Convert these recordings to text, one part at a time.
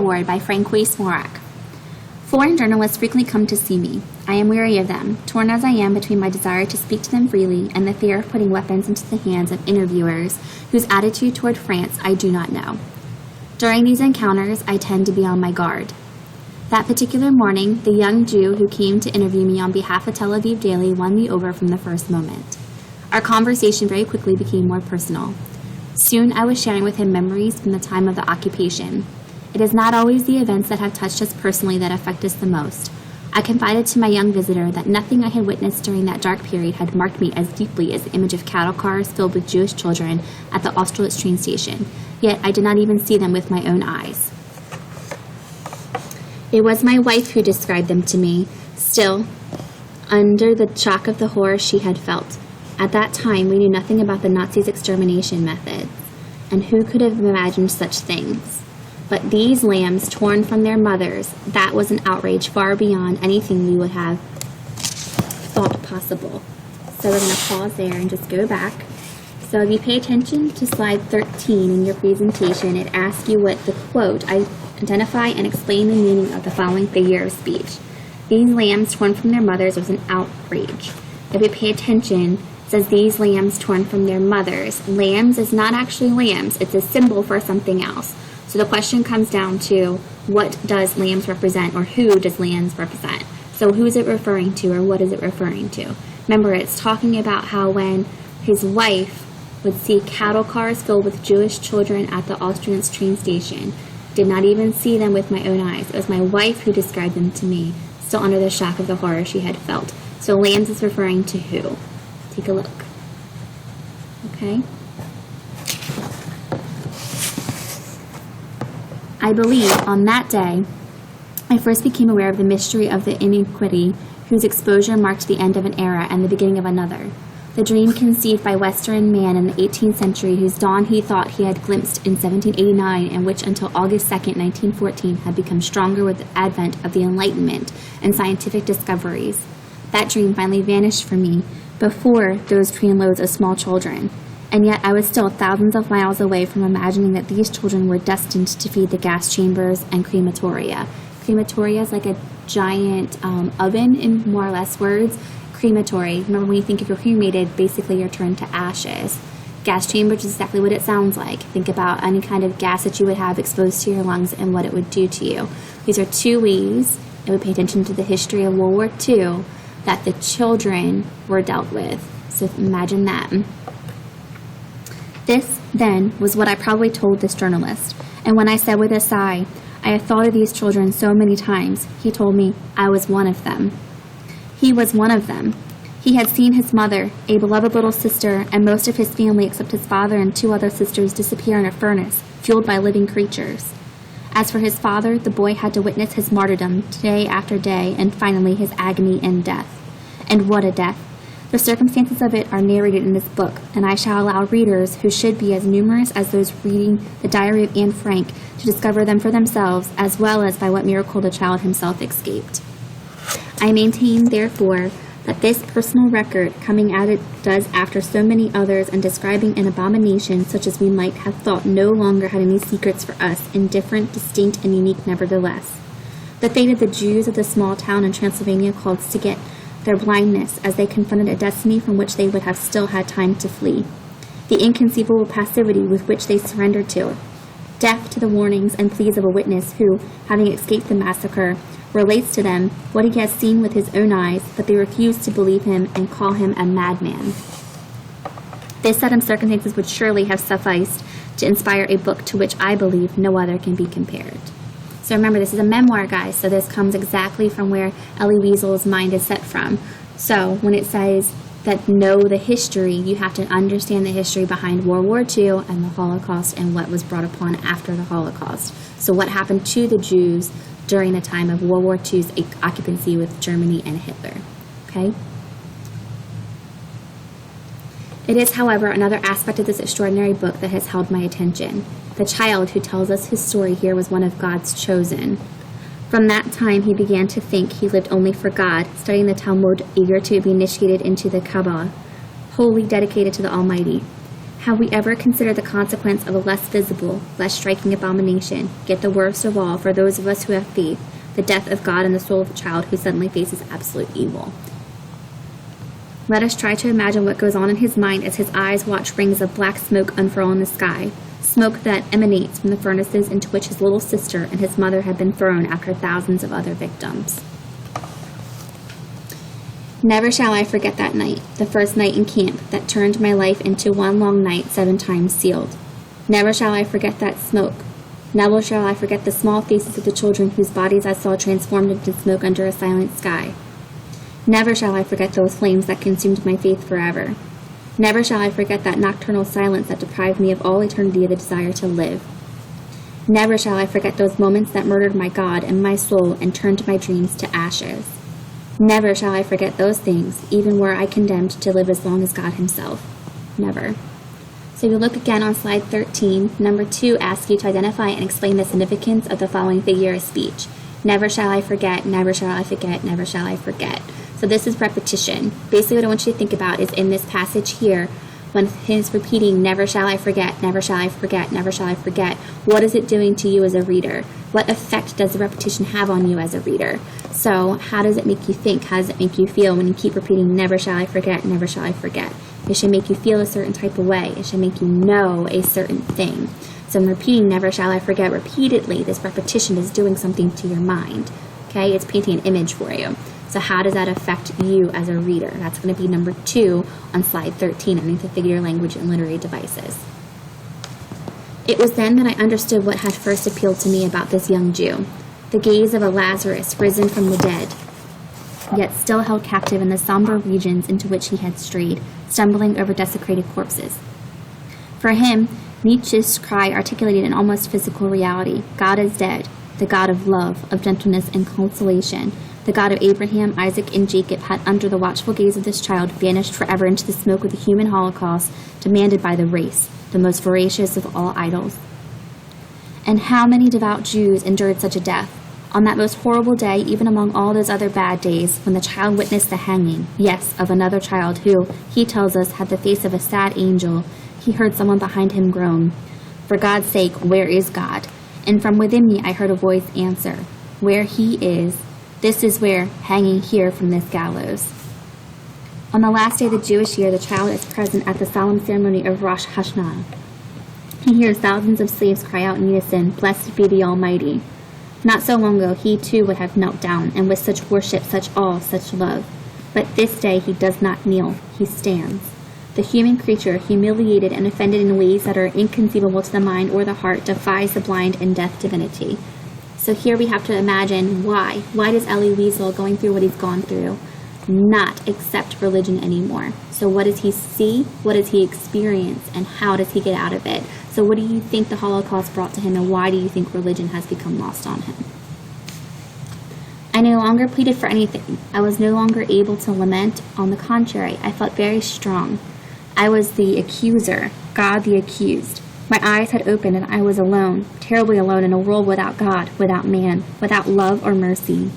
Foreword by Francois Morak. Foreign journalists frequently come to see me. I am weary of them, torn as I am between my desire to speak to them freely and the fear of putting weapons into the hands of interviewers whose attitude toward France I do not know. During these encounters, I tend to be on my guard. That particular morning, the young Jew who came to interview me on behalf of Tel Aviv Daily won me over from the first moment. Our conversation very quickly became more personal. Soon I was sharing with him memories from the time of the occupation. It is not always the events that have touched us personally that affect us the most. I confided to my young visitor that nothing I had witnessed during that dark period had marked me as deeply as the image of cattle cars filled with Jewish children at the Austerlitz train station, yet I did not even see them with my own eyes. It was my wife who described them to me, still, under the shock of the horror she had felt. At that time, we knew nothing about the Nazis' extermination methods, and who could have imagined such things? But these lambs torn from their mothers, that was an outrage far beyond anything we would have thought possible. So we're going to pause there and just go back. So if you pay attention to slide 13 in your presentation, it asks you what the quote, identify and explain the meaning of the following figure of speech. These lambs torn from their mothers was an outrage. If you pay attention, it says these lambs torn from their mothers. Lambs is not actually lambs. It's a symbol for something else. So the question comes down to, what does lambs represent, or who does lambs represent? So who is it referring to, or what is it referring to? Remember, it's talking about how when his wife would see cattle cars filled with Jewish children at the Austerlitz train station. Did not even see them with my own eyes. It was my wife who described them to me, still under the shock of the horror she had felt. So lambs is referring to who? Take a look. Okay? I believe on that day, I first became aware of the mystery of the iniquity whose exposure marked the end of an era and the beginning of another. The dream conceived by Western man in the 18th century, whose dawn he thought he had glimpsed in 1789, and which until August 2nd, 1914, had become stronger with the advent of the Enlightenment and scientific discoveries. That dream finally vanished from me before those trainloads of small children. And yet I was still thousands of miles away from imagining that these children were destined to feed the gas chambers and crematoria. Crematoria is like a giant oven, in more or less words. Crematory, remember when you think if you're cremated, basically you're turned to ashes. Gas chambers is exactly what it sounds like. Think about any kind of gas that you would have exposed to your lungs and what it would do to you. These are two ways, and we pay attention to the history of World War II, that the children were dealt with. So imagine that. This, then, was what I probably told this journalist. And when I said with a sigh, I have thought of these children so many times, he told me I was one of them. He was one of them. He had seen his mother, a beloved little sister, and most of his family except his father and two other sisters disappear in a furnace, fueled by living creatures. As for his father, the boy had to witness his martyrdom day after day, and finally his agony and death. And what a death! The circumstances of it are narrated in this book, and I shall allow readers, who should be as numerous as those reading the diary of Anne Frank, to discover them for themselves, as well as by what miracle the child himself escaped. I maintain, therefore, that this personal record, coming as it does after so many others, and describing an abomination such as we might have thought no longer had any secrets for us, indifferent, distinct, and unique nevertheless. The fate of the Jews of the small town in Transylvania called Siget, their blindness as they confronted a destiny from which they would have still had time to flee, the inconceivable passivity with which they surrendered to it, deaf to the warnings and pleas of a witness who, having escaped the massacre, relates to them what he has seen with his own eyes, but they refuse to believe him and call him a madman. This set of circumstances would surely have sufficed to inspire a book to which I believe no other can be compared. So remember, this is a memoir, guys, so this comes exactly from where Elie Wiesel's mind is set from. So when it says that know the history, you have to understand the history behind World War II and the Holocaust and what was brought upon after the Holocaust. So what happened to the Jews during the time of World War II's occupancy with Germany and Hitler. Okay? It is, however, another aspect of this extraordinary book that has held my attention. The child who tells us his story here was one of God's chosen. From that time he began to think he lived only for God, studying the Talmud, eager to be initiated into the Kabbalah, wholly dedicated to the Almighty. Have we ever considered the consequence of a less visible, less striking abomination, yet the worst of all for those of us who have faith, the death of God in the soul of a child who suddenly faces absolute evil? Let us try to imagine what goes on in his mind as his eyes watch rings of black smoke unfurl in the sky, smoke that emanates from the furnaces into which his little sister and his mother had been thrown after thousands of other victims. Never shall I forget that night, the first night in camp that turned my life into one long night 7 times sealed. Never shall I forget that smoke. Never shall I forget the small faces of the children whose bodies I saw transformed into smoke under a silent sky. Never shall I forget those flames that consumed my faith forever. Never shall I forget that nocturnal silence that deprived me of all eternity of the desire to live. Never shall I forget those moments that murdered my God and my soul and turned my dreams to ashes. Never shall I forget those things, even were I condemned to live as long as God himself. Never. So if you look again on slide 13, number 2 asks you to identify and explain the significance of the following figure of speech. Never shall I forget, never shall I forget, never shall I forget. So this is repetition. Basically what I want you to think about is in this passage here, when he's repeating, never shall I forget, never shall I forget, never shall I forget, what is it doing to you as a reader? What effect does the repetition have on you as a reader? So how does it make you think? How does it make you feel when you keep repeating, never shall I forget, never shall I forget? It should make you feel a certain type of way. It should make you know a certain thing. So in repeating never shall I forget repeatedly, this repetition is doing something to your mind. Okay, it's painting an image for you. So how does that affect you as a reader? That's going to be number 2 on slide 13 underneath the figure language and literary devices. It was then that I understood what had first appealed to me about this young Jew, the gaze of a Lazarus risen from the dead, yet still held captive in the somber regions into which he had strayed, stumbling over desecrated corpses. For him, Nietzsche's cry articulated an almost physical reality. God is dead, the God of love, of gentleness and consolation. The God of Abraham, Isaac, and Jacob had, under the watchful gaze of this child, vanished forever into the smoke of the human holocaust demanded by the race, the most voracious of all idols. And how many devout Jews endured such a death? On that most horrible day, even among all those other bad days, when the child witnessed the hanging, yes, of another child who, he tells us, had the face of a sad angel, he heard someone behind him groan, "For God's sake, where is God?" And from within me I heard a voice answer, "Where he is, this is where, hanging here from this gallows." On the last day of the Jewish year, the child is present at the solemn ceremony of Rosh Hashanah. He hears thousands of slaves cry out in unison, "Blessed be the Almighty." Not so long ago, he too would have knelt down, and with such worship, such awe, such love. But this day he does not kneel, he stands. The human creature, humiliated and offended in ways that are inconceivable to the mind or the heart, defies the blind and deaf divinity. So here we have to imagine why. Why does Elie Wiesel, going through what he's gone through, not accept religion anymore? So what does he see? What does he experience? And how does he get out of it? So what do you think the Holocaust brought to him, and why do you think religion has become lost on him? I no longer pleaded for anything. I was no longer able to lament. On the contrary, I felt very strong. I was the accuser, God the accused. My eyes had opened and I was alone, terribly alone in a world without God, without man, without love or mercy.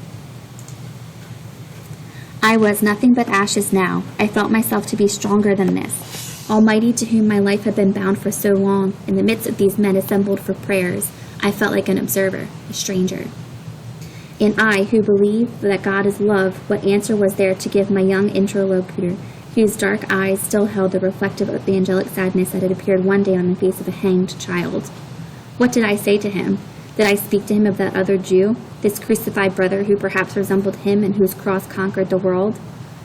I was nothing but ashes now. I felt myself to be stronger than this. Almighty, to whom my life had been bound for so long, in the midst of these men assembled for prayers, I felt like an observer, a stranger. And I, who believe that God is love, what answer was there to give my young interlocutor, whose dark eyes still held the reflective of the angelic sadness that had appeared one day on the face of a hanged child? What did I say to him? Did I speak to him of that other Jew, this crucified brother who perhaps resembled him and whose cross conquered the world?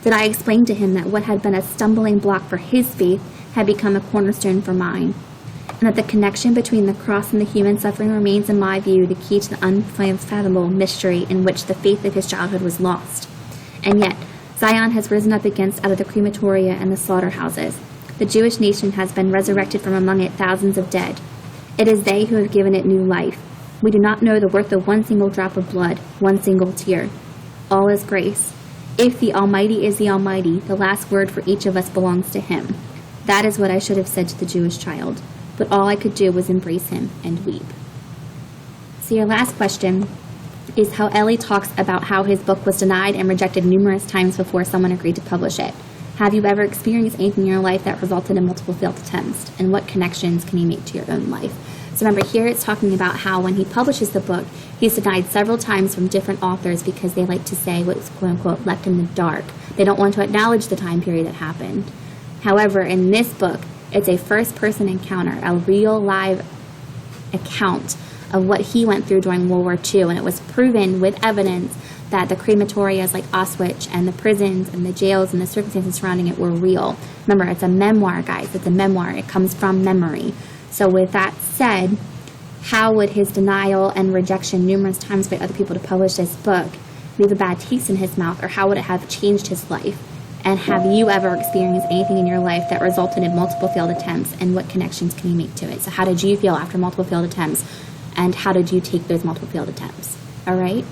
Did I explain to him that what had been a stumbling block for his faith had become a cornerstone for mine, and that the connection between the cross and the human suffering remains, in my view, the key to the unfathomable mystery in which the faith of his childhood was lost? And yet, Zion has risen up against out of the crematoria and the slaughterhouses. The Jewish nation has been resurrected from among it thousands of dead. It is they who have given it new life. We do not know the worth of one single drop of blood, one single tear. All is grace. If the Almighty is the Almighty, the last word for each of us belongs to him. That is what I should have said to the Jewish child, but all I could do was embrace him and weep. So your last question is how Elie talks about how his book was denied and rejected numerous times before someone agreed to publish it. Have you ever experienced anything in your life that resulted in multiple failed attempts? And what connections can you make to your own life? So remember, here it's talking about how when he publishes the book, he's denied several times from different authors because they like to say what's quote-unquote left in the dark. They don't want to acknowledge the time period that happened. However, in this book, it's a first-person encounter, a real live account of what he went through during World War II, and it was proven with evidence that the crematorias like Auschwitz and the prisons and the jails and the circumstances surrounding it were real. Remember, it's a memoir, guys. It's a memoir. It comes from memory. So with that said, how would his denial and rejection numerous times by other people to publish this book leave a bad taste in his mouth, or how would it have changed his life? And have you ever experienced anything in your life that resulted in multiple failed attempts, and what connections can you make to it? So how did you feel after multiple failed attempts, and how did you take those multiple failed attempts? All right?